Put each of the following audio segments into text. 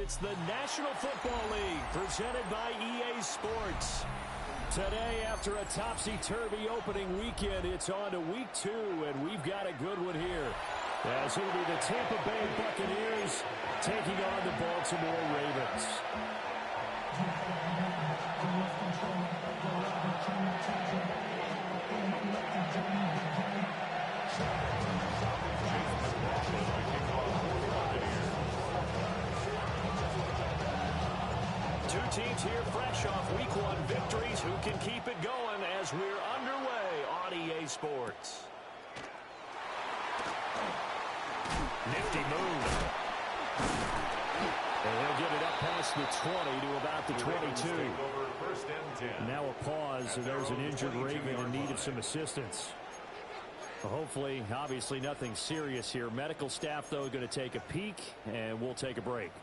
It's the National Football League presented by EA Sports. Today, after a topsy-turvy opening weekend, it's on to week 2, and we've got a good one here. As it'll be the Tampa Bay Buccaneers taking on the Baltimore Ravens. Two teams here fresh off week 1 victories. Who can keep it going as we're underway on EA Sports? Nifty move. And he'll get it up past the 20 to about the 22. Now a pause, and there's an injured Raven in need of some assistance. Hopefully, obviously nothing serious here. Medical staff, though, going to take a peek, and we'll take a break.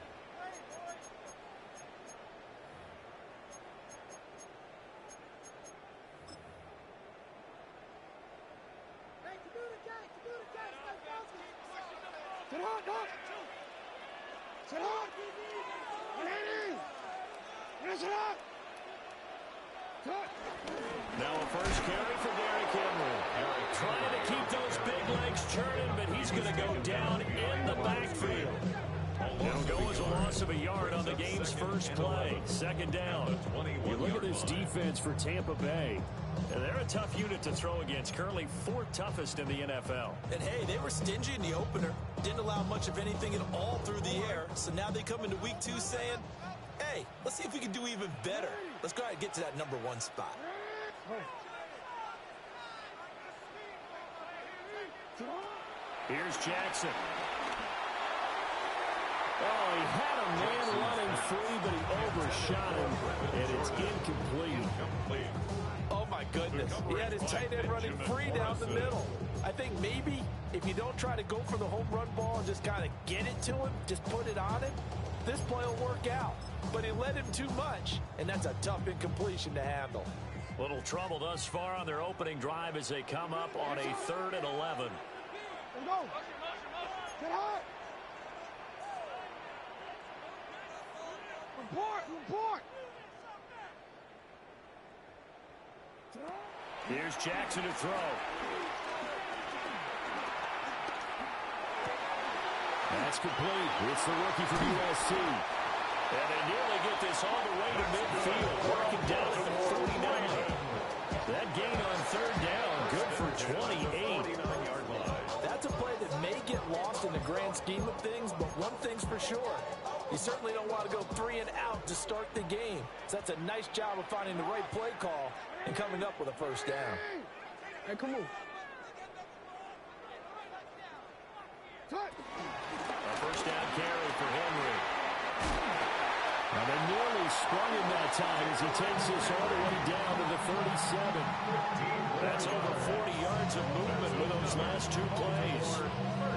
Now a first carry for Derrick Henry. Trying to keep those big legs churning, but he's going to go down in the backfield. It'll go as a loss of a yard on the game's first play. Second down. You look at this defense for Tampa Bay. They're a tough unit to throw against, currently 4th toughest in the NFL. And hey, they were stingy in the opener. Didn't allow much of anything at all through the air. So now they come into week 2 saying, hey, let's see if we can do even better. Let's go ahead and get to that number 1 spot. Here's Jackson. Oh, he had a man running free, but he overshot him, and it's incomplete. Oh, my goodness. He had his tight end running free down the middle. I think maybe if you don't try to go for the home run ball and just kind of get it to him, just put it on him, this play will work out. But he led him too much, and that's a tough incompletion to handle. Little trouble thus far on their opening drive as they come up on a 3rd and 11. Let's go. Get hot. Report. Here's Jackson to throw. That's complete. It's the rookie from USC. And they nearly get this all the way to midfield. Working down at the 49. That gain on 3rd down. Good for 28. That's a play that may get lost in the grand scheme of things, but one thing's for sure. You certainly don't want to go 3 and out to start the game. So that's a nice job of finding the right play call and coming up with a first down. Hey, come on. A first down carry for Henry. And they nearly sprung him that time as he takes this all the way down to the 37. That's over 40 yards of movement with those last 2 plays.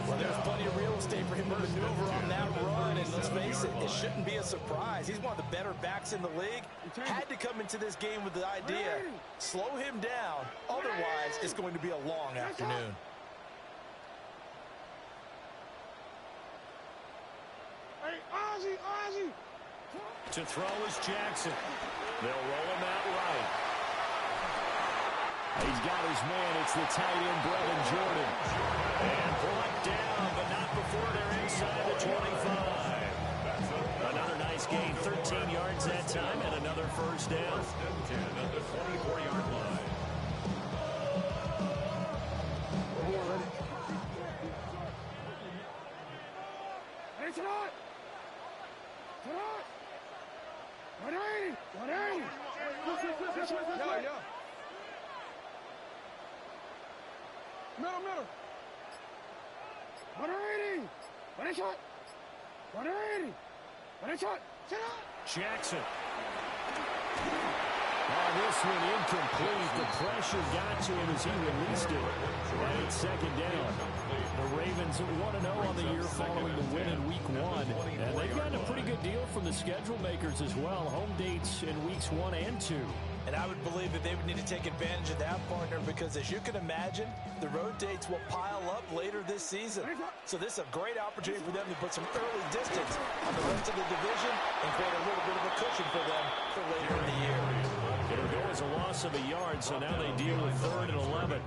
Well, there's plenty of real estate for him to maneuver on that run, and let's face it, it shouldn't be a surprise. He's one of the better backs in the league. Had to come into this game with the idea, slow him down, otherwise it's going to be a long afternoon. Hey, Ozzie. To throw is Jackson. They'll roll him out right. He's got his man. It's the tight end, Brevin Jordan. And brought down, but not before they're inside the 25. Another nice gain, 13 yards that time, and another first down. At the 24-yard line. Hey, tonight. 180. Yeah. Middle. 180. 180. Sit up. Jackson. Oh, this one incomplete. The pressure got to him as he released it. And it's 2nd down. The Ravens 1-0 on the year following the win in week 1. And they've gotten a pretty good deal from the schedule makers as well. Home dates in weeks 1 and 2. And I would believe that they would need to take advantage of that, partner, because as you can imagine, the road dates will pile up later this season. So this is a great opportunity for them to put some early distance on the rest of the division and create a little bit of a cushion for them for later in the year. It'll go as a loss of a yard, so now they deal with 3rd and 11.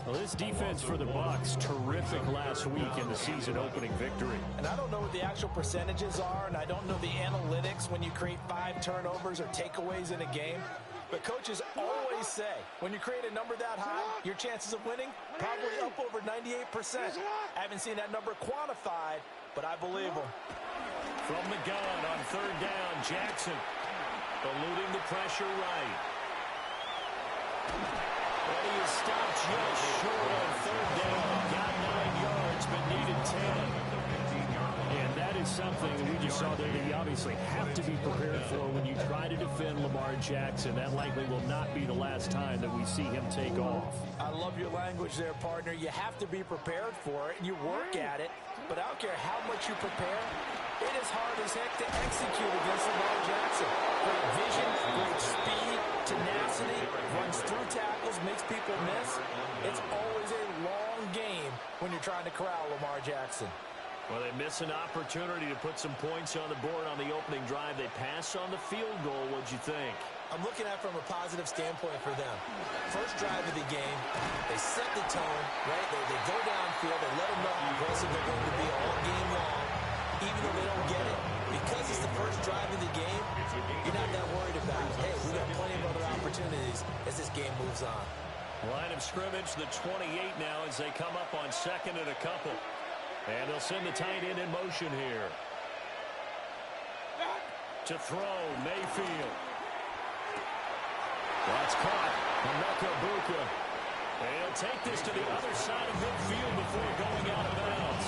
Well, this defense for the Bucs, terrific last week in the season-opening victory. And I don't know what the actual percentages are, and I don't know the analytics when you create 5 turnovers or takeaways in a game. But coaches always say, when you create a number that high, your chances of winning probably up over 98%. I haven't seen that number quantified, but I believe them. From the gun on 3rd down, Jackson eluding the pressure right. And he is stopped just short on 3rd down. Got 9 yards, but needed 10. And that is something we just saw there that you obviously have to be prepared for when you try to defend Lamar Jackson. That likely will not be the last time that we see him take off. I love your language there, partner. You have to be prepared for it, and you work at it. But I don't care how much you prepare, it is hard as heck to execute against Lamar Jackson. Great vision, great speed, tenacity, runs through tackles, makes people miss. It's always a long game when you're trying to corral Lamar Jackson. Well, they miss an opportunity to put some points on the board on the opening drive. They pass on the field goal. What'd you think? I'm looking at it from a positive standpoint for them. First drive of the game, they set the tone, right? They go downfield. They let them know how aggressive they're going to be all game long, even though they don't get it. Because it's the first drive of the game, you're not that worried about it. Hey, we've got plenty of other opportunities as this game moves on. Line of scrimmage, the 28 now as they come up on 2nd and a couple. And they'll send the tight end in motion here. To throw, Mayfield. That's caught. Bucs. And he'll take this to the other side of midfield before going out of bounds.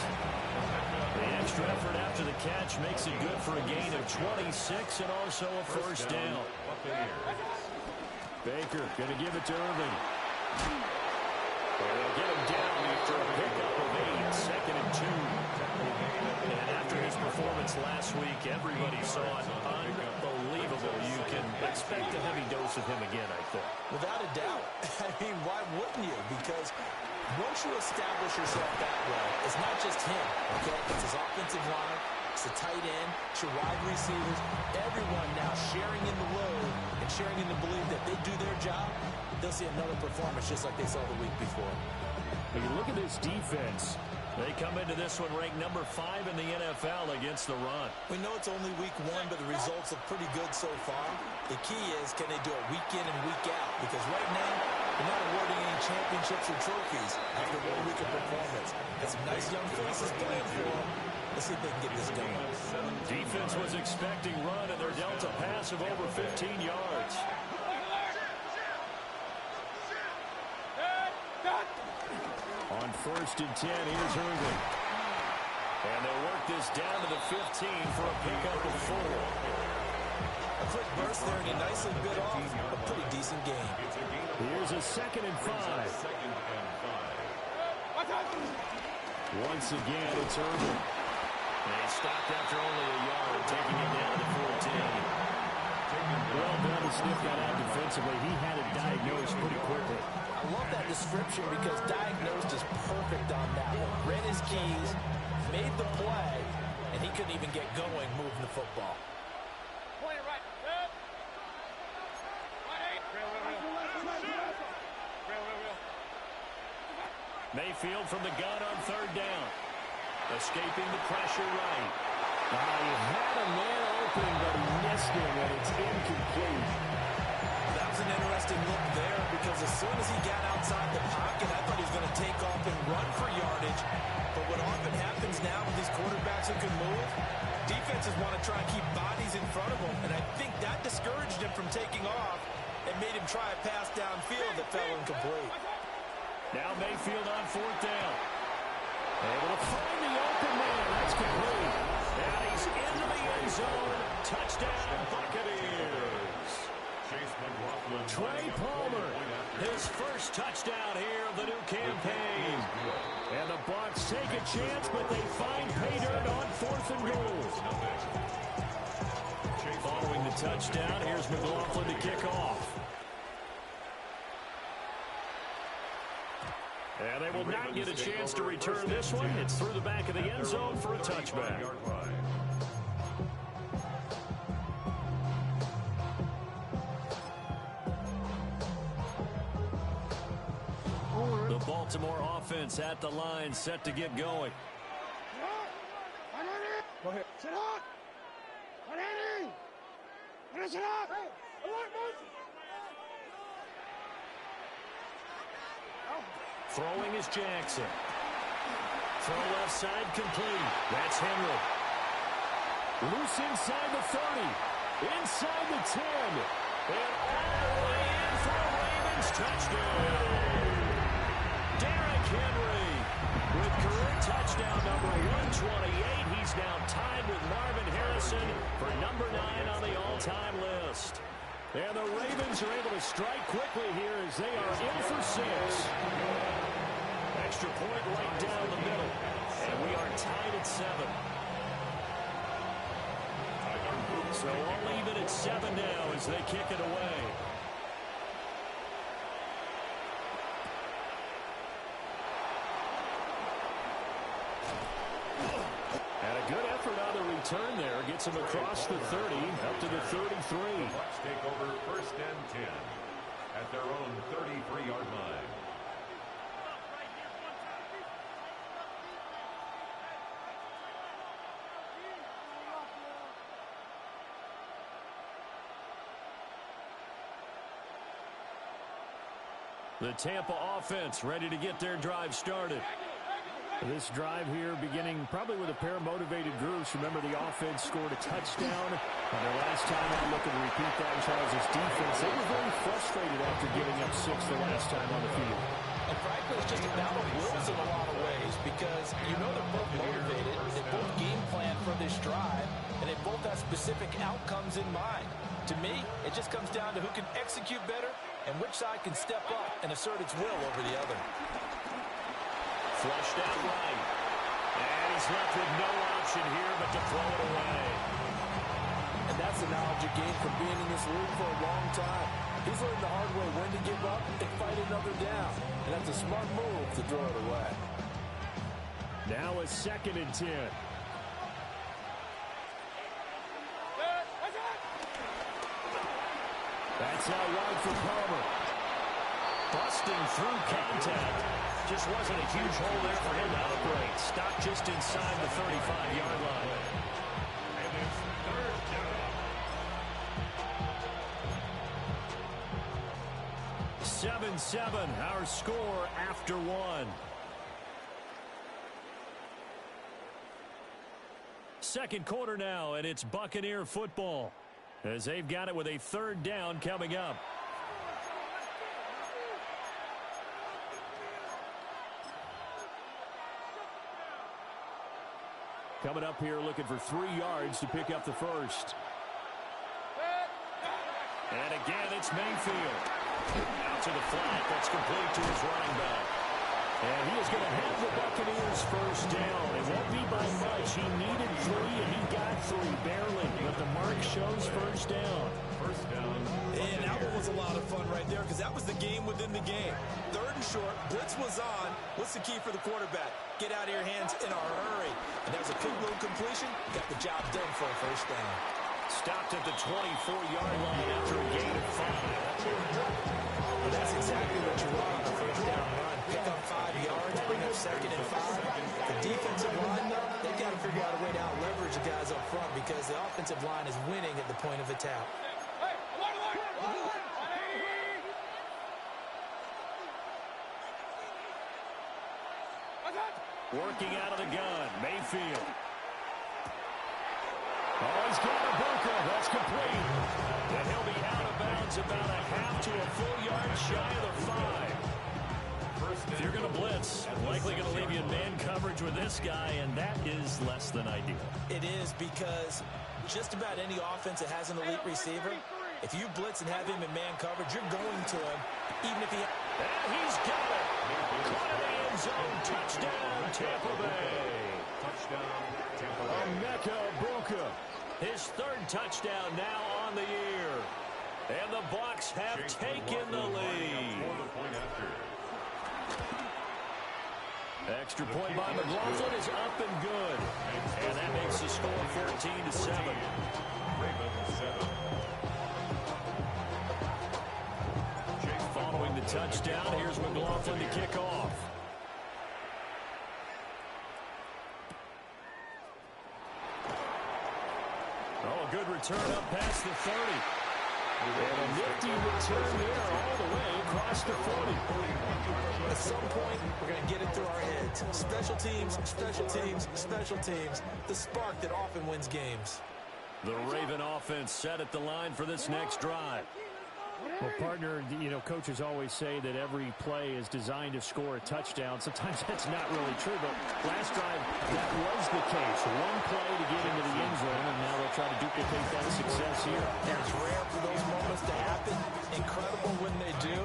The extra effort after the catch makes it good for a gain of 26 and also a first down. Baker going to give it to Irving. They'll get him down after a pickup of 8, 2nd and 2. And after his performance last week, everybody saw it unbelievable. You can expect a heavy dose of him again, I think. Without a doubt. I mean, why wouldn't you? Because once you establish yourself that way, it's not just him, okay? It's his offensive line, it's the tight end, it's your wide receivers, everyone now sharing in the load and sharing in the belief that they do their job, they'll see another performance just like they saw the week before. When you look at this defense, they come into this one ranked number 5 in the NFL against the run. We know it's only week 1, but the results look pretty good so far. The key is, can they do it week in and week out? Because right now, they're not awarding any championships or trophies after 1 week of performance. Got some nice young faces playing for them. Let's see if they can get this going. Defense was expecting run, and they're dealt a pass of over 15 yards. On 1st and 10, here's Irving. And they'll work this down to the 15 for a pickup of 4. A quick burst there, and he nicely bit off a pretty decent game. Here's a 2nd and 5. Once again, it's Irving. And he stopped after only a yard, taking it down to the 14. Well done to sniff that out defensively. He had it diagnosed pretty quickly. I love that description because diagnosed is perfect on that one. Read his keys, made the play, and he couldn't even get going moving the football. Mayfield from the gun on 3rd down. Escaping the pressure right. He had a man open, but he missed him, and it's incomplete. That was an interesting look there because as soon as he got outside the pocket, I thought he was going to take off and run for yardage. But what often happens now with these quarterbacks who can move, defenses want to try and keep bodies in front of them, and I think that discouraged him from taking off and made him try a pass downfield that fell incomplete. Now Mayfield on 4th down. Able to find the open man. That's complete. And he's into the end zone. Touchdown, Buccaneers. Trey Palmer, his first touchdown here of the new campaign. And the Bucs take a chance, but they find pay dirt on 4th and goal. Following the touchdown, here's McLaughlin to kick off. might get a chance to return this one. It's through the back of the end zone for a touchback. The Baltimore offense at the line, set to get going. Go ahead. Sit up. Sit up. Throwing is Jackson. Throw left side complete. That's Henry. Loose inside the 30. Inside the 10. And all the way in for a Ravens touchdown. Derrick Henry with career touchdown number 128. He's now tied with Marvin Harrison for number 9 on the all-time list. And the Ravens are able to strike quickly here as they are in for 6. Extra point right down the middle. And we are tied at 7. So all even at 7 now as they kick it away. And a good effort on the return there. Gets him across the 30 up to the 33. Bucs take over 1st and 10 at their own 33-yard line. The Tampa offense ready to get their drive started. This drive here beginning probably with a pair of motivated groups. Remember, the offense scored a touchdown. And their last time out, looking to repeat that in Charles' defense. They were very frustrated after giving up 6 the last time on the field. And frankly, it's just a battle of wills in a lot of ways because you know they're both motivated. They both game plan for this drive, and they both have specific outcomes in mind. To me, it just comes down to who can execute better and which side can step up and assert its will over the other. Flushed out right. And he's left with no option here but to throw it away. And that's the knowledge you gain from being in this league for a long time. He's learned the hard way when to give up and fight another down. And that's a smart move to throw it away. Now a 2nd and 10. That's out wide for Palmer. Busting through contact. Just wasn't a huge hole there for him to operate. Stopped just inside the 35-yard line. And it's 3rd down. 7-7, our score after 1. Second quarter now, and it's Buccaneer football as they've got it with a 3rd down coming up. Coming up here looking for 3 yards to pick up the first. And again, it's Mayfield. Out to the flat. That's complete to his running back. And he is going to have the Buccaneers first down. It won't be by much. He needed 3, and he got 3, barely. But the mark shows first down. First down. And that one was a lot of fun right there because that was the game within the game. 3rd and short. Blitz was on. What's the key for the quarterback? Get out of your hands in a hurry. And there's a quick little completion. Got the job done for a first down. Stopped at the 24-yard line after a gain of 5. Well, that's exactly what you want on a first down run. Pick up 5 yards, bring up 2nd and 5. The defensive line, though, they've got to figure out a way to out-leverage the guys up front because the offensive line is winning at the point of attack. Working out of the gun, Mayfield. Oh, he's got a Buca. That's complete. And he'll be out of bounds about a half to a full yard shy of the 5. If you're going to blitz, likely going to leave you in man coverage with this guy, and that is less than ideal. It is because just about any offense that has an elite receiver, if you blitz and have him in man coverage, you're going to him, even if he... And he's got it. Caught in the end zone. Touchdown, Tampa Bay. Touchdown, Tampa Bay. Emeka Buca. His 3rd touchdown now on the year. And the Bucs have taken the lead. Extra point by McLaughlin is up and good. And that makes the score 14-7. Ravens 7. Following the touchdown, here's McLaughlin to kick off. Oh, a good return up past the 30. And a nifty return there all the way across the 40. At some point, we're going to get it through our heads. Special teams, special teams, special teams. The spark that often wins games. The Raven offense set at the line for this next drive. Well, partner, you know, coaches always say that every play is designed to score a touchdown. Sometimes that's not really true, but last drive, that was the case. One play to get into the end zone, and now they'll try to duplicate that success here. And it's rare for those moments to happen. Incredible when they do.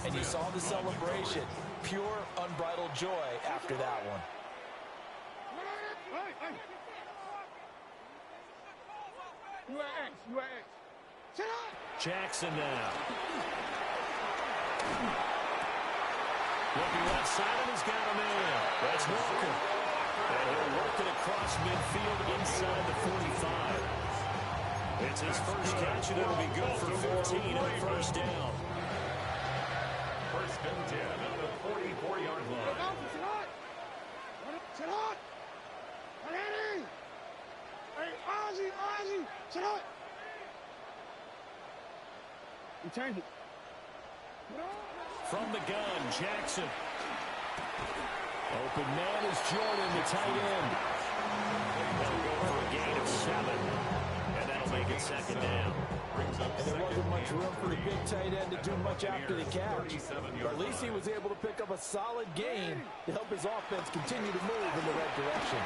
And you saw the celebration. Pure, unbridled joy after that one. Jackson now. Looking left side, and he's got a man. That's Walker. And he'll work it across midfield inside the 45. It's his first catch, and it'll be good for 15 on first down. First and 10 at the 44-yard line. He turned it. From the gun, Jackson. Open man is Jordan, the tight end. They'll go for a gain of 7. And that'll make it second down. And there wasn't much room for the big tight end to do much after the catch. But at least he was able to pick up a solid gain to help his offense continue to move in the right direction.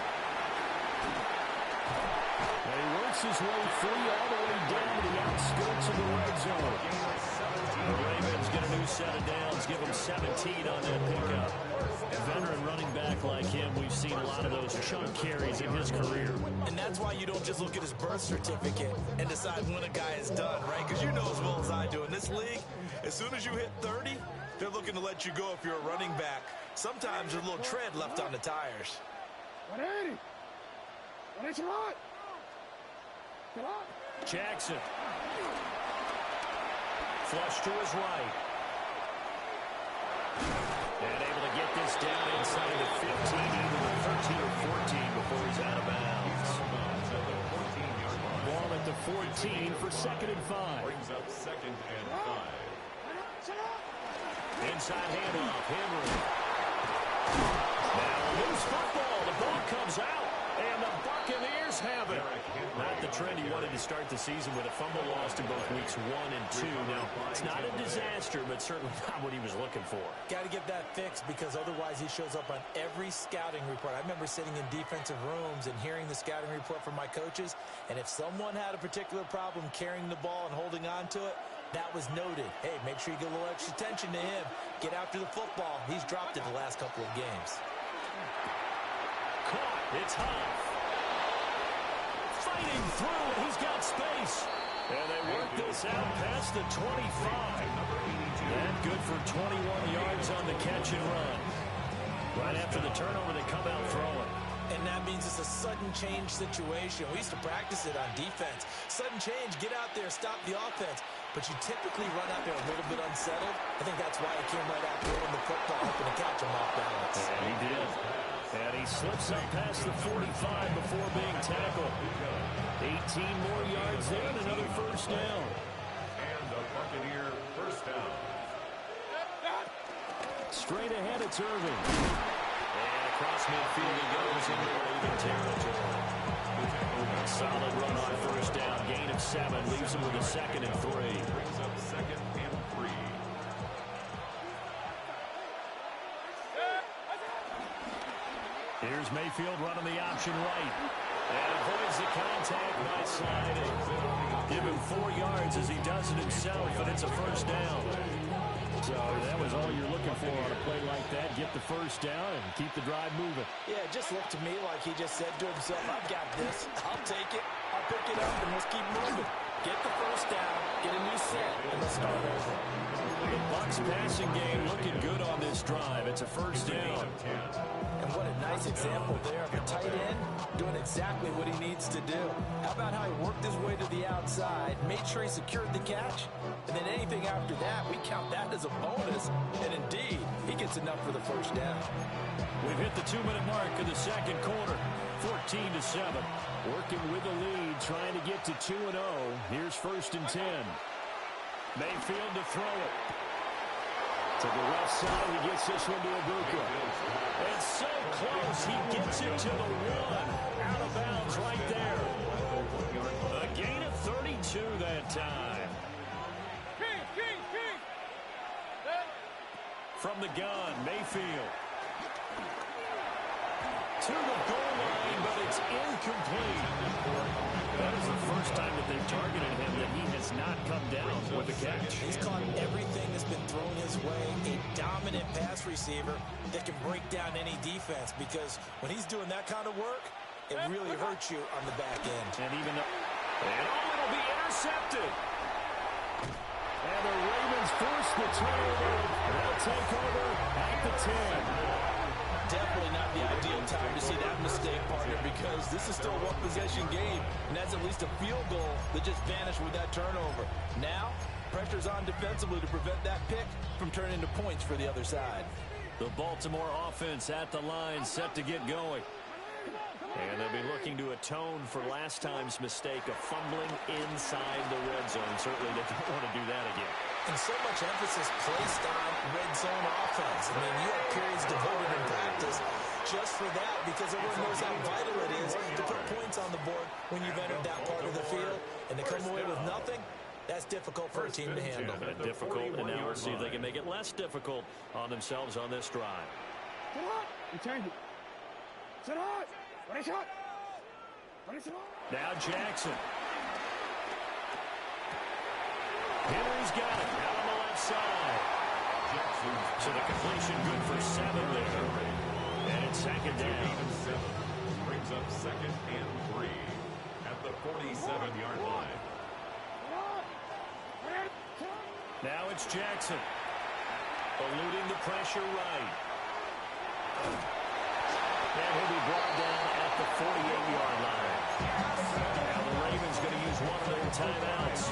And he works his way free all the way down to the outskirts of the red zone. The Ravens get a new set of downs, give him 17 on that pickup. A veteran running back like him, we've seen a lot of those chunk carries in his career. And that's why you don't just look at his birth certificate and decide when a guy is done, right? Because you know as well as I do, in this league, as soon as you hit 30, they're looking to let you go if you're a running back. Sometimes there's a little tread left on the tires. Jackson. Flush to his right. And able to get this down inside the 15, either the 13 or 14 before he's out of bounds. Ball at the 14 for 2nd and 5. Brings up 2nd and 5. Inside handoff, Henry. Now loose football. The ball comes out, and the Buccaneers have it. Not the trend he wanted to start the season with, a fumble lost in both weeks 1 and 2. Now, it's not a disaster, but certainly not what he was looking for. Got to get that fixed because otherwise he shows up on every scouting report. I remember sitting in defensive rooms and hearing the scouting report from my coaches, and if someone had a particular problem carrying the ball and holding on to it, that was noted. Hey, make sure you get a little extra attention to him. Get after the football. He's dropped it the last couple of games. Caught. It's Huff. Fighting through, and he's got space. And they work this out past the 25. And good for 21 yards on the catch and run. Right after the turnover, they come out throwing. And that means it's a sudden change situation. We used to practice it on defense. Sudden change, get out there, stop the offense. But you typically run out there a little bit unsettled. I think that's why he came right out throwing the football, hoping to catch him off balance. And he did. And he slips up past the 45 before being tackled. 18 more yards there and another first down. And a Buccaneer first down. Straight ahead, it's Irving. And across midfield he goes into Raven territory. Solid run on first down. Gain of 7. Leaves him with a 2nd and 3. Brings up 2nd and 3. Here's Mayfield running the option right. And avoids the contact by sliding. Give him 4 yards as he does it himself, and it's a first down. So that was all you're looking for on a play like that. Get the first down and keep the drive moving. Yeah, it just looked to me like he just said to himself, I've got this. I'll take it. I'll pick it up, and let's keep moving. Get the first down, get a new set, and let's start over. The Bucs passing game looking good on this drive. It's a first down. And what a nice example there of a tight end doing exactly what he needs to do. How about how he worked his way to the outside, made sure he secured the catch, and then anything after that, we count that as a bonus. And indeed, he gets enough for the first down. We've hit the 2-minute mark of the second quarter. 14-7. Working with the lead, trying to get to 2-0. Here's 1st and 10. Mayfield to throw it. To the left side, he gets this one to Ibuka. It's so close, he gets it to the 1. Out of bounds right there. A gain of 32 that time. From the gun, Mayfield. To the goal line, but it's incomplete. That is the first time that they've targeted him that he has not come down with a catch. He's caught everything that's been thrown his way. A dominant pass receiver that can break down any defense, because when he's doing that kind of work, it really hurts you on the back end. And even though... And it'll be intercepted. And the Ravens force the turnover. They'll take over at the 10. Definitely not the ideal time to see that mistake, partner, because this is still a one-possession game, and that's at least a field goal that just vanished with that turnover. Now, pressure's on defensively to prevent that pick from turning into points for the other side. The Baltimore offense at the line, set to get going. And they'll be looking to atone for last time's mistake of fumbling inside the red zone. Certainly they don't want to do that again. And so much emphasis placed on red zone offense. I mean, you have periods devoted in practice just for that, because everyone knows how vital it is to put points on the board when you've entered that part of the field. And to come away with nothing, that's difficult for a team to handle. Difficult, and now we'll see if they can make it less difficult on themselves on this drive. Now Jackson. Henry's got it out on the left side. So the completion good for 7 there. And it's second down. Brings up 2nd and 3 at the 47-yard line. Now it's Jackson. Eluding the pressure right. And he'll be brought down at the 48-yard line. Now the Ravens going to use one of their timeouts,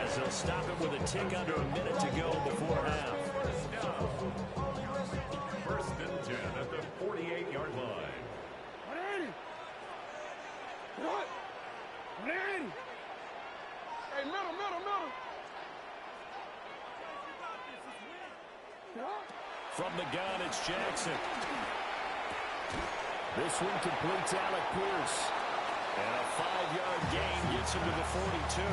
as they'll stop it with a tick under a minute to go before half. 1st and 10 at the 48-yard line. Hey, middle. From the gun, it's Jackson. This one completes Alec Pierce. And a 5-yard gain gets him to the 42.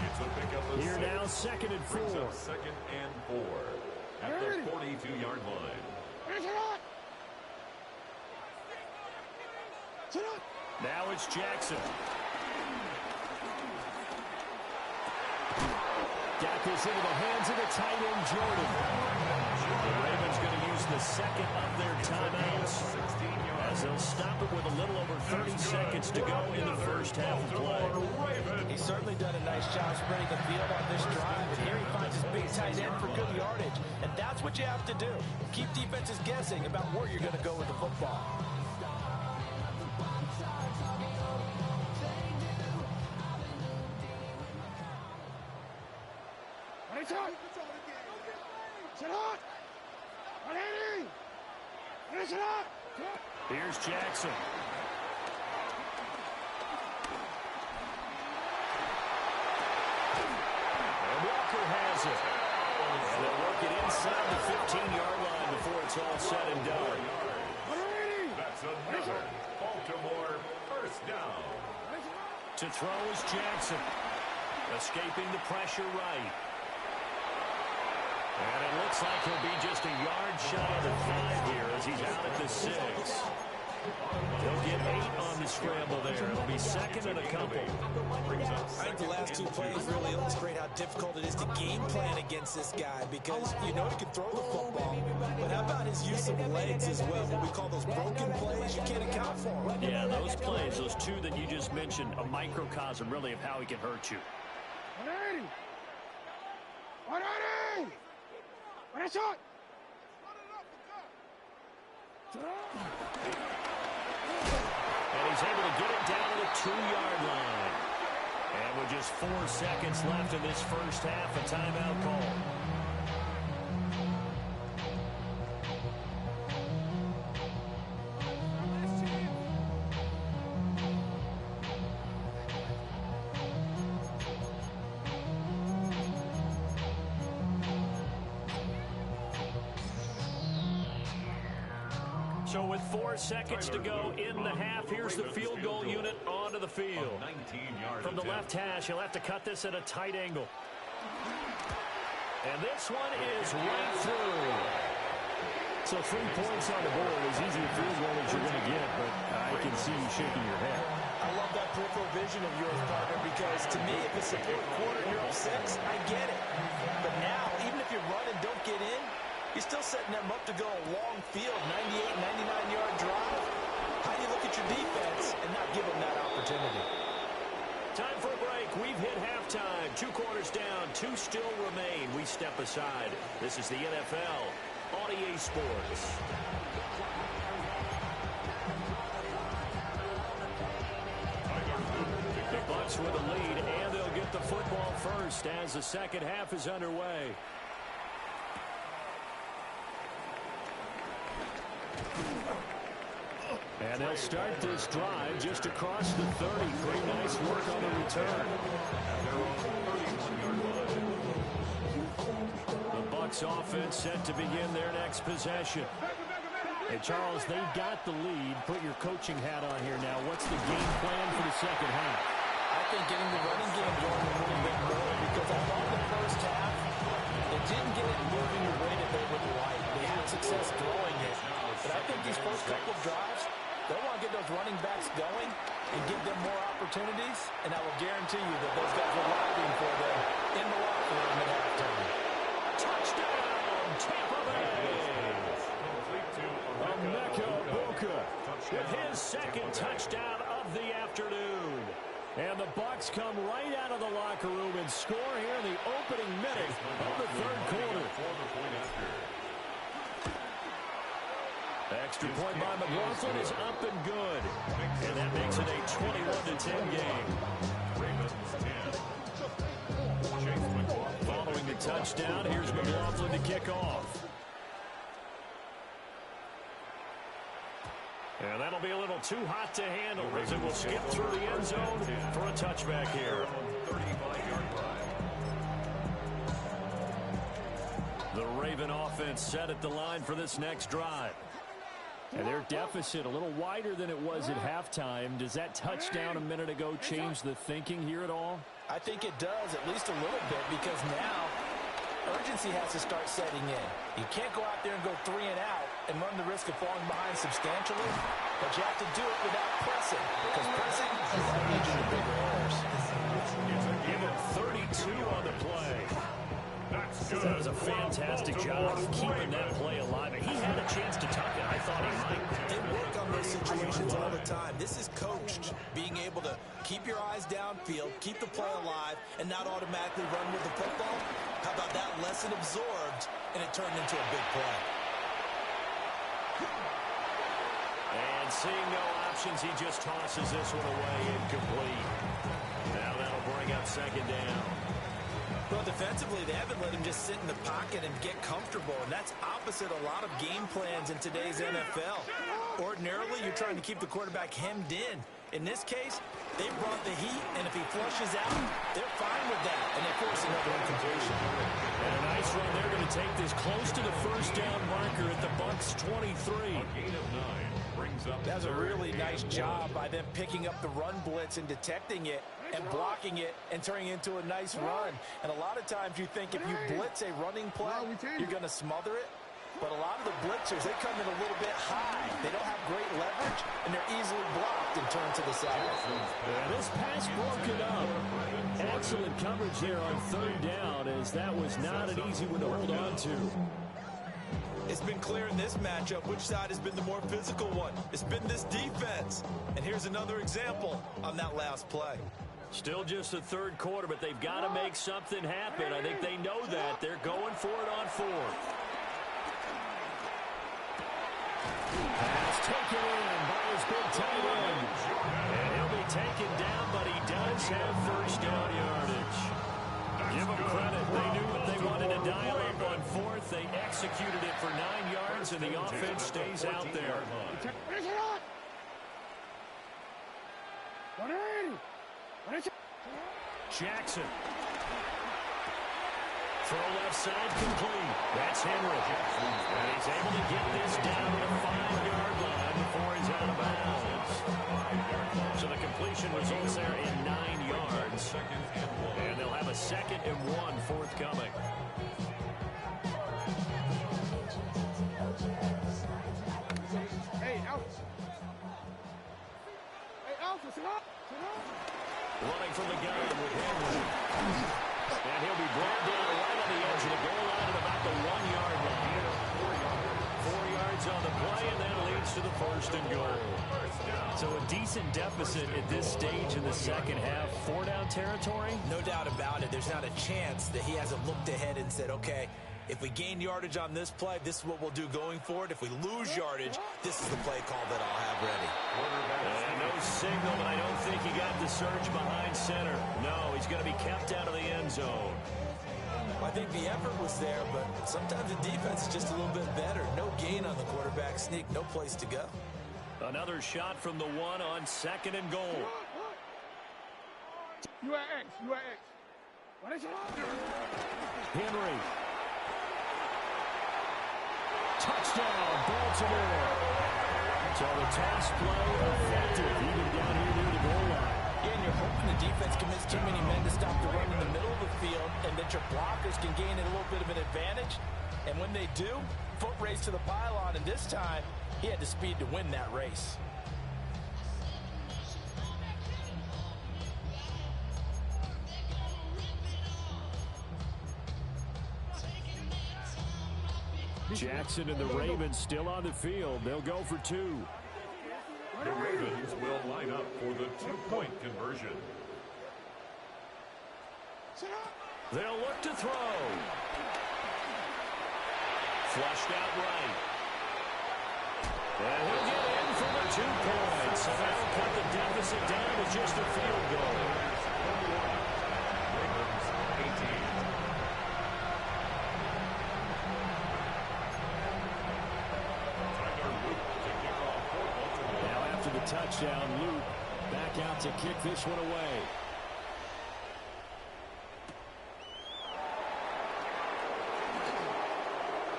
It's a pickup of Here 6. now, 2nd and 4. Brings up 2nd and 4 at the 42-yard line. Now it's Jackson. Got this into the hands of the tight end, Jordan. The Ravens going to use the 2nd of their timeouts, as they'll stop it with a little over 30 seconds to go in the first half of play. He's certainly done a nice job spreading the field on this drive, and here he finds his big tight end for good yardage. And that's what you have to do. Keep defenses guessing about where you're going to go with the football. Here's Jackson. And Walker has it. And they'll work it inside the 15-yard line before it's all said and done. That's another Baltimore first down. To throw is Jackson. Escaping the pressure right. And it looks like he'll be just a yard shy of the 5 here as he's out at the 6. He'll get 8 on the scramble there. It'll be 2nd and a couple. I think the last 2 plays really illustrate how difficult it is to game plan against this guy, because you know he can throw the football, but how about his use of legs as well? What we call those broken plays, you can't account for them. Yeah, those plays, those 2 that you just mentioned, a microcosm really of how he can hurt you. 180. 180. What a shot. And he's able to get it down to the 2-yard line. And with just 4 seconds left in this first half, a timeout call. So with 4 seconds to go in the half, here's the field goal unit onto the field. From the left hash, he'll have to cut this at a tight angle. And this one is right through. So 3 points on the board, as easy a field goal as you're going to get, but I can see you shaking your head. I love that peripheral vision of yours, partner, because to me, if it's a fourth quarter, you're up 6, I get it. But now, even if you run and don't get in, you're still setting them up to go a long field, 98, 99-yard drive. How do you look at your defense and not give them that opportunity? Time for a break. We've hit halftime. 2 quarters down, 2 still remain. We step aside. This is the NFL on EA Sports. The Bucs with a lead, and they'll get the football first as the second half is underway. And they'll start this drive just across the 30. Pretty nice work on the return. The Bucs offense set to begin their next possession. Hey, Charles, they got the lead. Put your coaching hat on here now. What's the game plan for the second half? I think getting the running game going a little bit more, because I thought the first half, they didn't get it moving the way that they would like. They had success throwing it. But I think these first couple of drives, they'll want to get those running backs going and give them more opportunities, and I will guarantee you that those guys were lobbying for them in the locker room at halftime. Touchdown, Tampa Bay! Emeka Bucs With his second touchdown of the afternoon. And the Bucs come right out of the locker room and score here in the opening minute of the third quarter. Extra point by McLaughlin is up and good. And that makes it a 21-10 game. Following the touchdown, here's McLaughlin to kick off. And that'll be a little too hot to handle as it will skip through the end zone for a touchback here. The Raven offense set at the line for this next drive. And their deficit a little wider than it was at halftime. Does that touchdown a minute ago change the thinking here at all? I think it does, at least a little bit, because now urgency has to start setting in. You can't go out there and go 3 and out and run the risk of falling behind substantially, but you have to do it without pressing, because pressing is leading to bigger errors. Give him 32 on the play. That was a fantastic job of keeping that play alive. And he had a chance to tuck it. I thought he might. They work on those situations all the time. This is coached, being able to keep your eyes downfield, keep the play alive, and not automatically run with the football. How about that lesson absorbed, and it turned into a big play. And seeing no options, he just tosses this one away, incomplete. Now that'll bring up second down. Well, defensively, they haven't let him just sit in the pocket and get comfortable, and that's opposite a lot of game plans in today's NFL. Ordinarily, you're trying to keep the quarterback hemmed in. In this case, they brought the heat, and if he flushes out, they're fine with that, and they force another incompletion. And a nice run. They're going to take this close to the first down marker at the Bucs 23. That was a really nice job by them picking up the run blitz and detecting it and blocking it and turning it into a nice run. And a lot of times you think if you blitz a running play, you're going to smother it. But a lot of the blitzers, they come in a little bit high. They don't have great leverage, and they're easily blocked and turned to the side. And this pass broken up. Excellent coverage there on third down, as that was not an easy one to hold on to. It's been clear in this matchup which side has been the more physical one. It's been this defense. And here's another example on that last play. Still just the third quarter, but they've got to make something happen. I think they know that. They're going for it on fourth. Pass taken in by his big tight end. And he'll be taken down, but he does have first down yardage. Give them credit. They knew what they wanted to dial up on fourth. They executed it for 9 yards, and the offense stays out there. Jackson. Throw left side complete. That's Henry. And he's able to get this down to the 5-yard line before he's out of bounds. So the completion results there in 9 yards. And they'll have a 2nd and 1 forthcoming. Hey, out. Hey, out. Sit up. Running from the gun with Henry. And he'll be brought down right on the edge of the goal line at about the 1-yard line. 4 yards on the play, and that leads to the 1st and goal. So a decent deficit at this stage in the second half. 4-down territory? No doubt about it. There's not a chance that he hasn't looked ahead and said, okay, if we gain yardage on this play, this is what we'll do going forward. If we lose yardage, this is the play call that I'll have ready. And no signal, but I don't think he got the surge behind center. No, he's going to be kept out of the end zone. I think the effort was there, but sometimes the defense is just a little bit better. No gain on the quarterback sneak, no place to go. Another shot from the 1 on 2nd and goal. You are X. What is it? Henry. Touchdown, Baltimore. So the pass play effective, even down here near the goal line. Yeah, and you're hoping the defense commits too many men to stop the run in the middle of the field, and that your blockers can gain a little bit of an advantage. And when they do, foot race to the pylon, and this time, he had the speed to win that race. Jackson and the Ravens still on the field. They'll go for 2. The Ravens will line up for the 2-point conversion. They'll look to throw. Flushed out right. And he'll get in for the 2 points. And that'll cut the deficit down to just a field goal. Ravens 18. Now after the touchdown, Luke back out to kick this one away.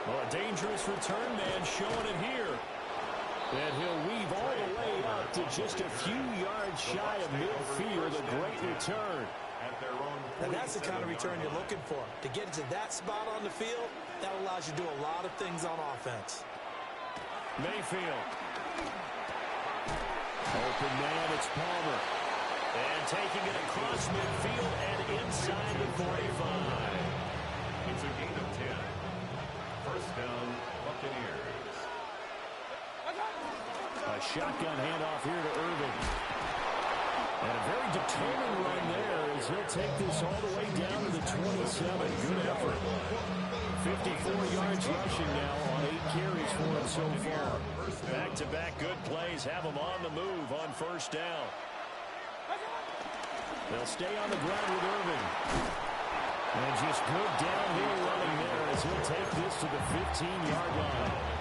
Well, a dangerous return man showing it here. And he'll weave all the way up to just a few yards shy of midfield. A great return. And that's the kind of return you're looking for. To get to that spot on the field, that allows you to do a lot of things on offense. Mayfield. Open man, it's Palmer. And taking it across midfield and inside the 45. It's a gain of 10. First down, Buccaneers. A shotgun handoff here to Irvin. And a very determined run there as he'll take this all the way down to the 27. Good effort. 54 yards rushing now on 8 carries for him so far. Back-to-back good plays have him on the move on first down. They'll stay on the ground with Irvin. And just good downhill running there as he'll take this to the 15-yard line.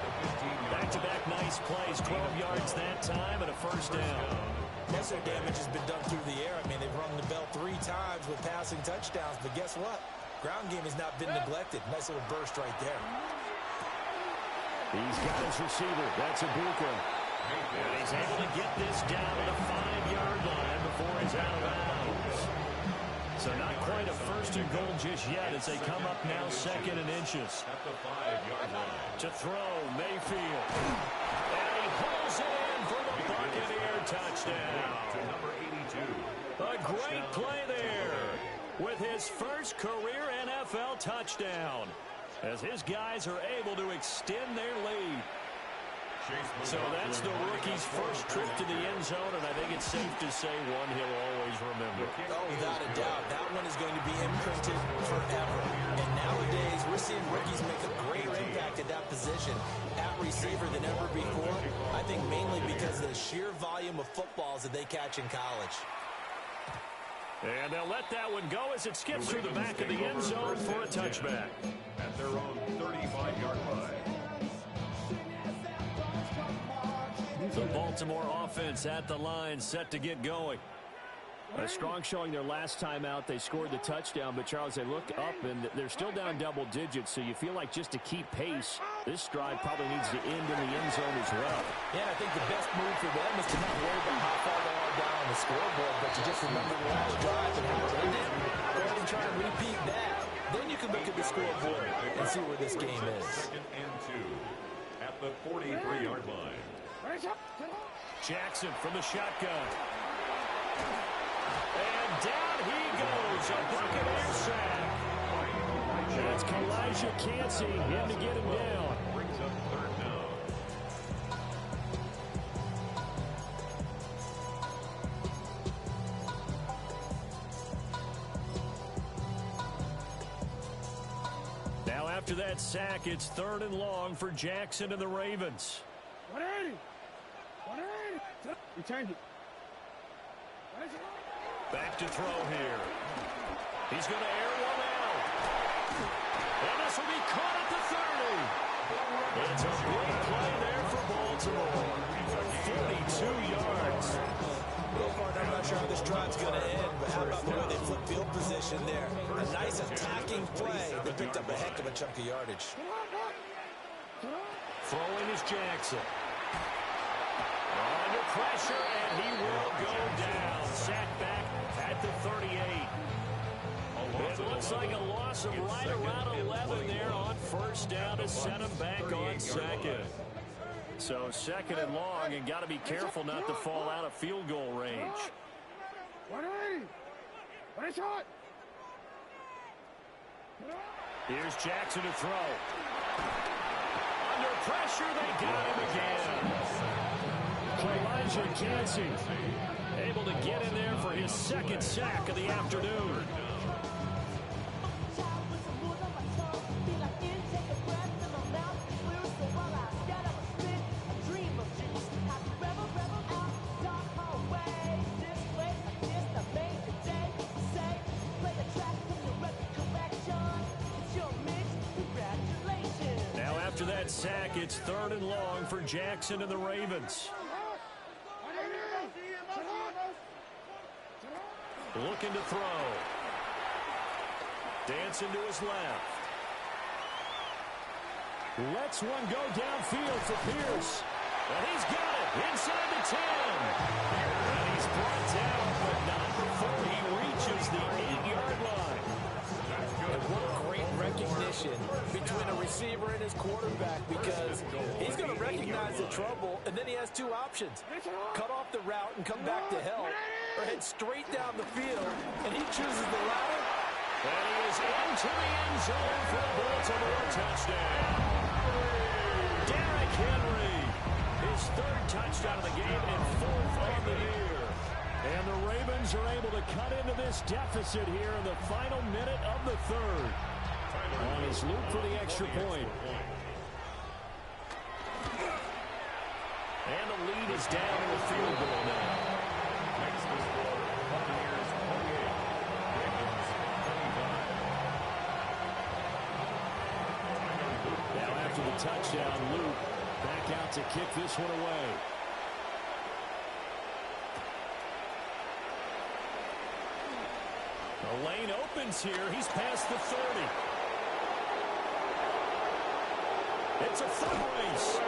Back-to-back nice plays, 12 yards that time and a first down. Most of the damage has been done through the air. I mean, they've rung the bell 3 times with passing touchdowns, but guess what? Ground game has not been neglected. Nice little burst right there. He's got his receiver. That's Ibuka. And he's able to get this down to the 5-yard line before he's out of bounds. So not quite a first and goal just yet as they come up now 2nd and inches. At the 5-yard line. To throw, Mayfield. And he pulls it in for the Buccaneer touchdown. To number 82. A great play there with his first career NFL touchdown as his guys are able to extend their lead. So that's the rookie's first trip to the end zone, and I think it's safe to say one he'll always remember. Oh, without a doubt. That one is going to be imprinted forever. And nowadays, we're seeing rookies make a greater impact at that position at receiver than ever before. I think mainly because of the sheer volume of footballs that they catch in college. And they'll let that one go as it skips through the back of the end zone for a touchback. At their own 35-yard line. The Baltimore offense at the line, set to get going. A strong showing their last time out. They scored the touchdown, but, Charles, they look up, and they're still down double digits, so you feel like just to keep pace, this drive probably needs to end in the end zone as well. Yeah, I think the best move for them is to not worry about how far they are down on the scoreboard, but to just remember the last drive and how it ended. Go ahead and try and repeat that. Then you can look at the scoreboard and see where this game is. Second and 2 at the 43-yard line. Jackson from the shotgun. And down he goes. A Buccaneer sack. That's Kalijah Cansey in to get him down. Brings up third down. Now after that sack, it's 3rd and long for Jackson and the Ravens. 180. 180. We change it. Back to throw here. He's going to air one out. And this will be caught at the 30. It's a big play there for Baltimore. 42 yards. Real far, I'm not sure how this drive's going to end, but how about the way they flip field position there? A nice attacking play. They picked up a heck of a chunk of yardage. Throwing is Jackson. Under pressure, and he will go down. Sacked back at the 38. It looks like a loss of right around 11 there on first down to set him back on second. So 2nd and long, and got to be careful not to fall out of field goal range. 180. One shot. Here's Jackson to throw. Under pressure, they got him again. Kalijah Cansey able to get in there for his 2nd sack of the afternoon. Now after that sack, it's 3rd and long for Jackson and the Ravens. Looking to throw. Dancing to his left. Lets one go downfield for Pierce. And he's got it inside the 10. And he's brought down, but not before he reaches the 8-yard line. And what a great recognition between a receiver and his quarterback, because he's going to recognize the trouble, and then he has 2 options. Cut off the route and come back to help, or head straight down the field, and he chooses the latter. And he is into the end zone for the Baltimore touchdown. Derrick Henry, his 3rd touchdown of the game and 4th on the year. And the Ravens are able to cut into this deficit here in the final minute of the 3rd. On his loop for the extra point. And the lead is down in the field goal now. Next to score, Buccaneers 28, Ravens 25. Now after the touchdown, Luke back out to kick this one away. The lane opens here. He's past the 30. It's a foot race.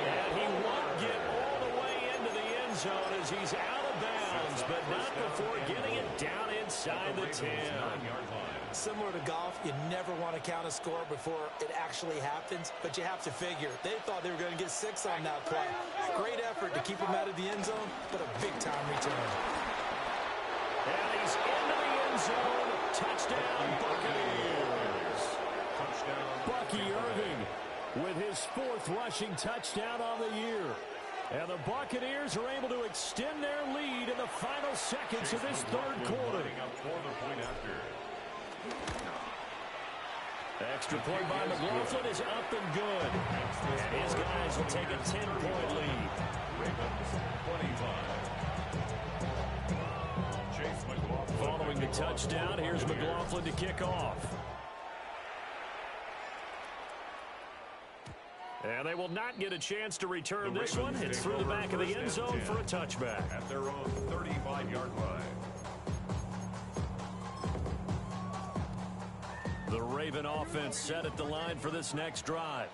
And he won't get all the way into the end zone as he's out of bounds, but not before getting it down inside the 10. Similar to golf, you never want to count a score before it actually happens, but you have to figure they thought they were going to get 6 on that play. Great effort to keep him out of the end zone, but a big-time return. And he's into the end zone. Touchdown, Buccaneers. Touchdown. Bucky Irving with his 4th rushing touchdown on the year. And the Buccaneers are able to extend their lead in the final seconds of this 3rd quarter. Extra point by McLaughlin is up and good. And his guys will take a 10-point lead. Following the touchdown, here's McLaughlin to kick off. And they will not get a chance to return this one. It's through the back of the end zone for a touchback. At their own 35-yard line. The Raven offense set at the line for this next drive.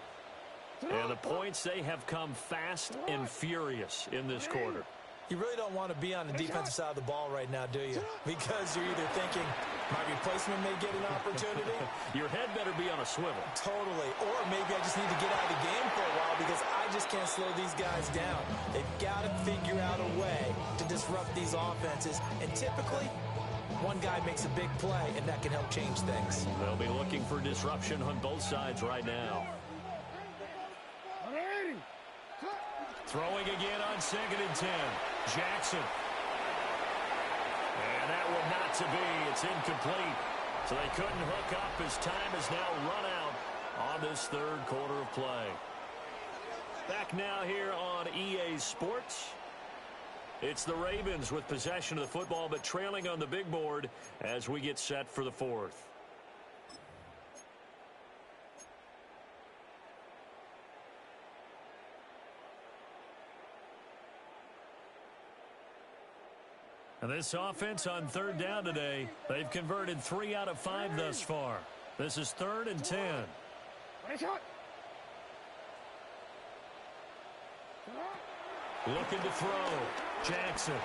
And the points, they have come fast and furious in this quarter. You really don't want to be on the defensive side of the ball right now, do you? Because you're either thinking, my replacement may get an opportunity. Your head better be on a swivel. Totally. Or maybe I just need to get out of the game for a while because I just can't slow these guys down. They've got to figure out a way to disrupt these offenses. And typically, one guy makes a big play, and that can help change things. They'll be looking for disruption on both sides right now. Throwing again on 2nd and 10. Jackson. And that will not to be. It's incomplete. So they couldn't hook up as time has now run out on this 3rd quarter of play. Back now here on EA Sports. It's the Ravens with possession of the football, but trailing on the big board as we get set for the 4th. And this offense on 3rd down today, they've converted 3 out of 5 thus far. This is 3rd and 10. Looking to throw. Jackson.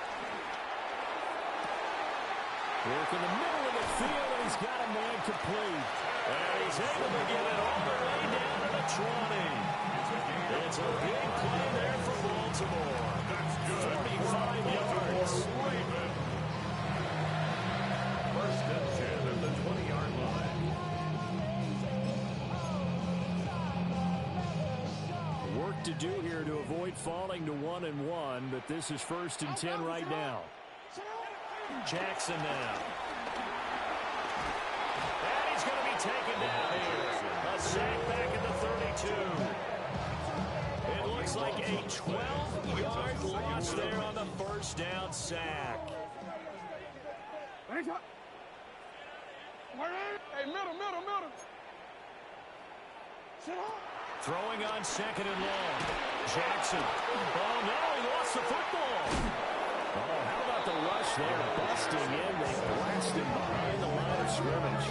Work in the middle of the field, and he's got a man complete. And he's able to get it all the way down to the 20. It's a big play there for Baltimore. 45 yards. First and 10 at the 20-yard line. Work to do here to avoid falling to 1-1, but this is 1st and 10 right now. Jackson now. And he's going to be taken down here. A sack back at the 32. It looks like a 12-yard loss there on the 1st down sack. Hey, middle. Sit up. Throwing on 2nd and long. Jackson. Oh, no, he lost the football. Oh, how about the rush there? Busting in. They blast him behind the line of scrimmage.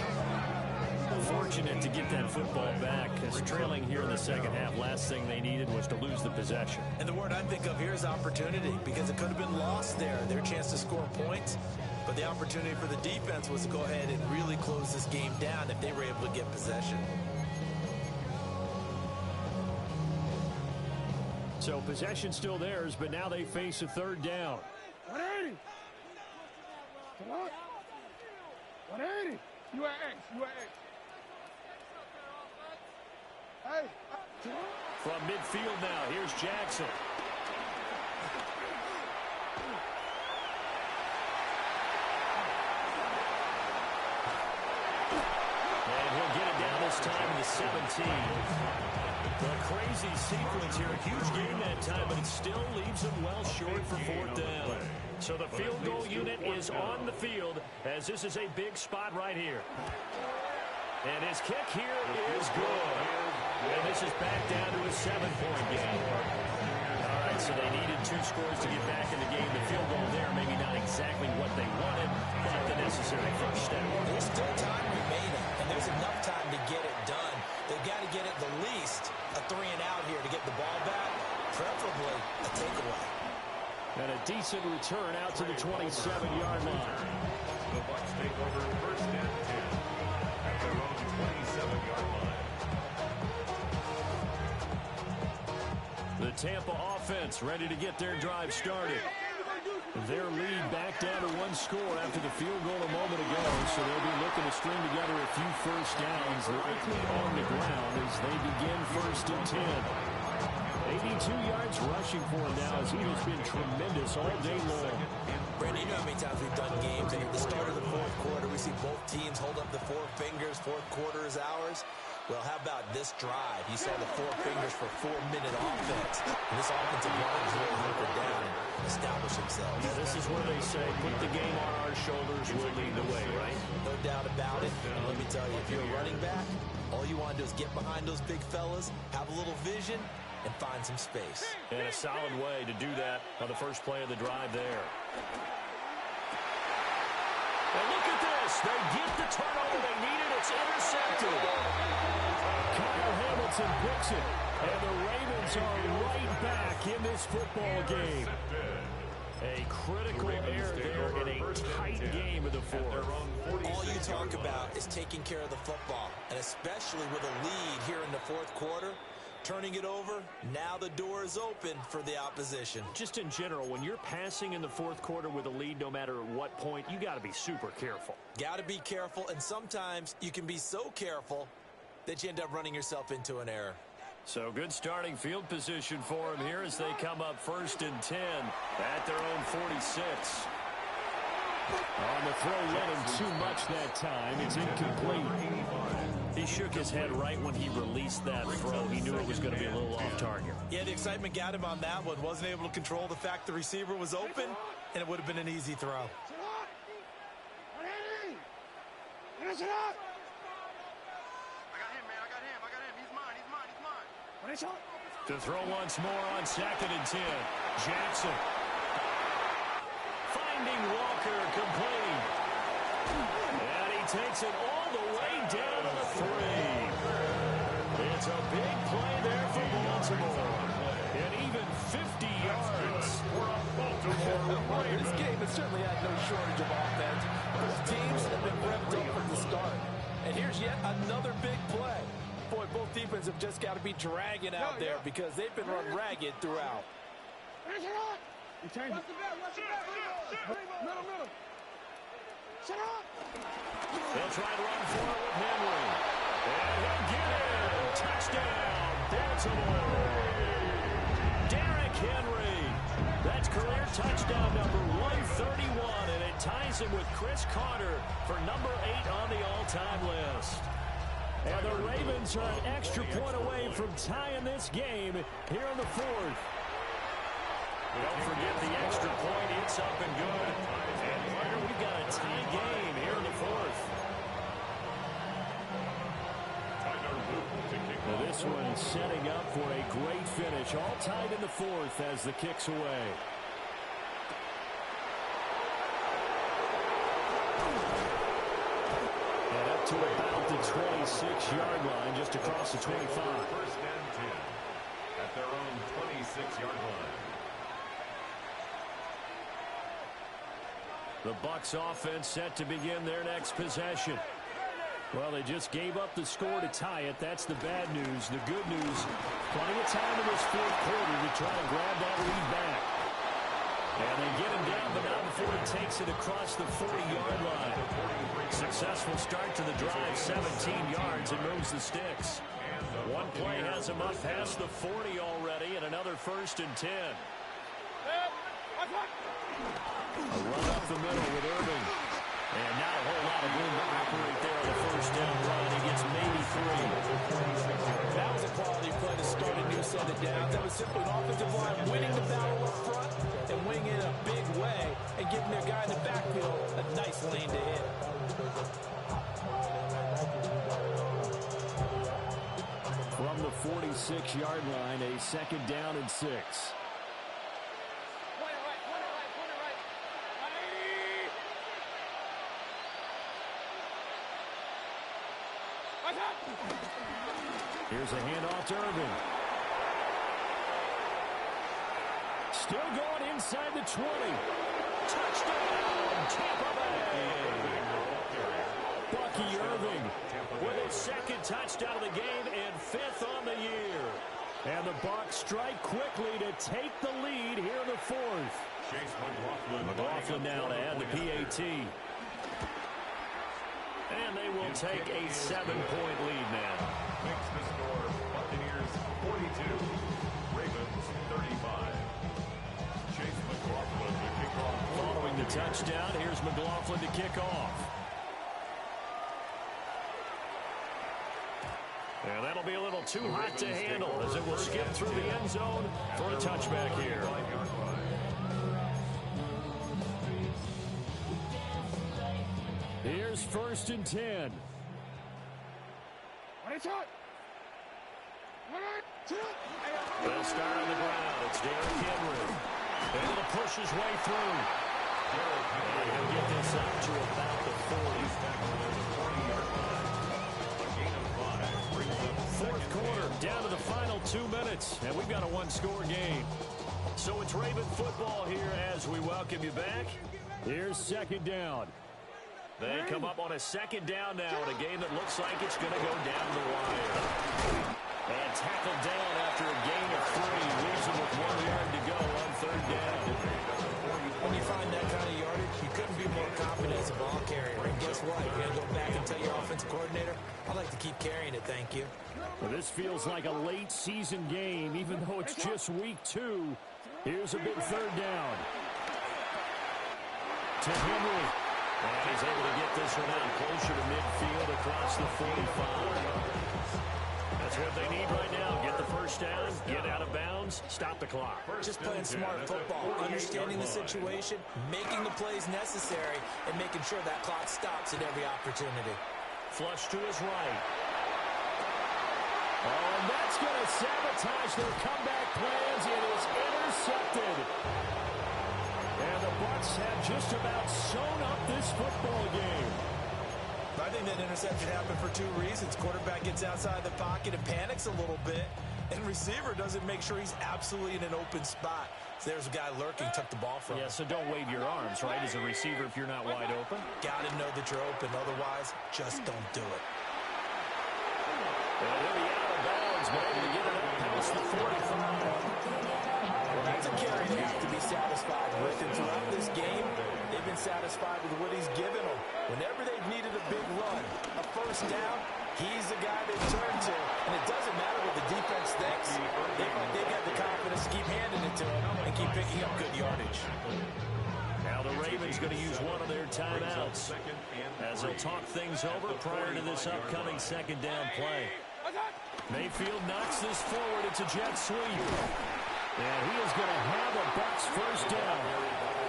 Fortunate to get that football back, because trailing here in the 2nd half, last thing they needed was to lose the possession. And the word I think of here is opportunity, because it could have been lost there, their chance to score points. But the opportunity for the defense was to go ahead and really close this game down if they were able to get possession. So possession still theirs, but now they face a 3rd down. 180. 180. You at X. Hey. From midfield now, here's Jackson. And he'll get it down this time in the 17. A crazy sequence here. A huge game that time, but it still leaves them well short for 4th down. So the field goal unit is on the field as this is a big spot right here. And his kick here is good. And this is back down to a 7-point game. All right, so they needed 2 scores to get back in the game. The field goal there, maybe not exactly what they wanted, but the necessary first step. There's still time remaining, and there's enough time to get it done. They've got to get at the least a 3-and-out here to get the ball back, preferably a takeaway. And a decent return out to the 27-yard line. The Bucs take over 1st and 10 at their own 27-yard line. The Tampa offense ready to get their drive started. Their lead back down to one score after the field goal a moment ago, so they'll be looking to string together a few first downs, likely on the ground as they begin 1st and 10. 82 yards rushing for him now as he has been tremendous all day long. Brandon, you know how many times we've done games, and at the start of the fourth quarter, we see both teams hold up the four fingers, fourth quarter is ours. Well, how about this drive? You saw the four fingers for 4-minute offense. And this offensive line is really hunkered down and establish themselves. Yeah, this is where they say, put the game on our shoulders, we'll lead the way, right? No doubt about it. And let me tell you, if you're a running back, all you want to do is get behind those big fellas, have a little vision, and find some space. And a solid way to do that on the first play of the drive there. And look at this. They get the turnover they needed. It's intercepted. Kyle Hamilton picks it. And the Ravens are right back in this football game. A critical error there in a tight game of the fourth. All you talk about is taking care of the football, and especially with a lead here in the fourth quarter. Turning it over, now the door is open for the opposition. Just in general, when you're passing in the fourth quarter with a lead, no matter at what point, you got to be super careful. Got to be careful, and sometimes you can be so careful that you end up running yourself into an error. So good starting field position for him here as they come up 1st and 10 at their own 46. On the throw, let him too much that time. It's incomplete. He shook his head right when he released that throw. He knew it was going to be a little off target. Yeah, the excitement got him on that one. Wasn't able to control the fact the receiver was open, and it would have been an easy throw. To throw once more on 2nd and 10. Jackson. Finding Walker complete. And he takes it all the way down to the 3. It's a big play there for Baltimore. And even 50 yards. This game has certainly had no shortage of offense. Both teams have been revved up from the start. And here's yet another big play. Boy, both defenses have just got to be dragging out there because they've been run ragged throughout. Middle. Shut up. They'll try to run for it with Henry. And he'll get it. Touchdown, Baltimore. Derrick Henry. That's career touchdown number 131, and it ties him with Chris Carter for number 8 on the all-time list. And the Ravens are an extra point away from tying this game here in the fourth. Don't forget the extra point. It's up and good. And, partner, we've got a tie game here in the fourth. Now this one setting up for a great finish. All tied in the fourth as the kick's away. And up to about the 26-yard line, just across the 25. 1st and 10 at their own 26-yard line. The Bucs offense set to begin their next possession. Well, they just gave up the score to tie it. That's the bad news. The good news, plenty of time in this fourth quarter to try and grab that lead back. And they get him down, but not before he takes it across the 40-yard line. Successful start to the drive, 17 yards, and moves the sticks. One play has him up past the 40 already, and another 1st and 10. A run up the middle with Irving. And not a whole lot of room to operate there on the first down run. He gets maybe 3. That was a quality play to start a new set of downs. That was simply an offensive line winning the battle up front and winning in a big way and giving their guy in the backfield a nice lane to hit. From the 46-yard line, a 2nd down and 6. Here's a handoff to Irving. Still going inside the 20. Touchdown, Tampa Bay. Bucky Irving with his 2nd touchdown of the game and 5th on the year. And the Bucs strike quickly to take the lead here in the fourth. McLaughlin now to add the PAT. And they will take a 7-point lead now. Makes the score Buccaneers 42, Ravens 35. Chase McLaughlin to kick off. Following the touchdown, here's McLaughlin to kick off. And that'll be a little too hot to handle as it will skip through the end zone for a touchback here. Here's 1st and 10. They'll start on the ground. It's Derrick Henry. Able to push his way through. And he'll get this up to about the 40. Fourth quarter, down to the final 2 minutes. And we've got a one-score game. So it's Raven football here as we welcome you back. Here's 2nd down. They come up on a 2nd down now in a game that looks like it's going to go down the wire. And tackled down after a gain of 3. Leaves him with 1 yard to go on 3rd down. When you find that kind of yardage, you couldn't be more confident as a ball carrier. And guess what? You're going to go back and tell your offensive coordinator, I'd like to keep carrying it, thank you. Well, this feels like a late season game, even though it's just week 2. Here's a big 3rd down. To Henry. And he's able to get this one out closer to midfield across the 45. That's what they need right now. Get the 1st down, get out of bounds, stop the clock. Just playing smart football, understanding the situation, making the plays necessary, and making sure that clock stops at every opportunity. Flush to his right. Oh, and that's going to sabotage their comeback plans. It is intercepted. And the Bucs have just about sewn up this football game. I think that interception happened for 2 reasons. Quarterback gets outside the pocket and panics a little bit, and receiver doesn't make sure he's absolutely in an open spot. So there's a guy lurking, took the ball from him. Yeah, so don't wave your arms, right, as a receiver if you're not wide open. Got to know that you're open. Otherwise, just don't do it. And he'll be out of bounds, but able to get it up past the 45. Well, that's a carry they have to be satisfied with. And throughout this game, they've been satisfied with what he's given them. Whenever they've needed a big run, a 1st down, he's the guy they turn to. And it doesn't matter what the defense thinks. They've got the confidence to keep handing it to him and keep picking up good yardage. Now the Ravens going to use one of their timeouts as they'll talk things over prior to this upcoming 2nd down play. Mayfield knocks this forward. It's a jet sweep. And he is going to have a Bucs 1st down.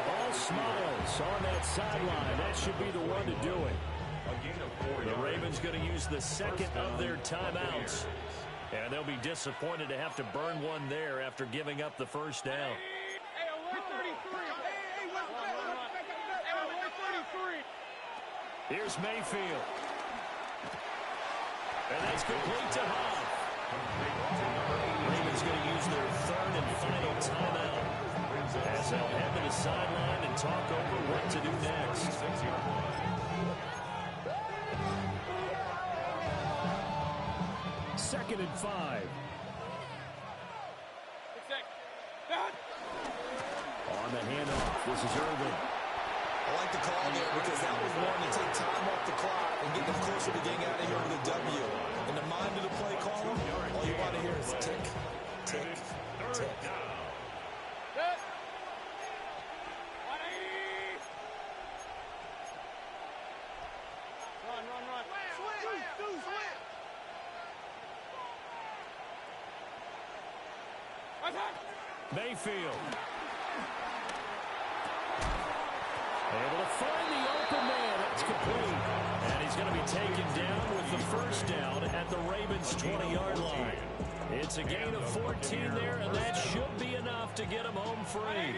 All smiles on that sideline. That should be the one to do it. The Ravens going to use the 2nd of their timeouts. And they'll be disappointed to have to burn one there after giving up the 1st down. Here's Mayfield. And that's complete to Huff. Ravens going to use their 3rd and final timeout as they'll head to the sideline and talk over what to do next. 2nd and 5. On the handoff, this is Irvin. I like the call there because that was one to take time off the clock and get them closer to getting out of here with a W. In the mind of the play caller, all you want to hear is tick, tick, tick. Mayfield. Able to find the open man. That's complete. And he's going to be taken down with the 1st down at the Ravens' 20-yard line. It's a gain of 14 there, and that should be enough to get him home free.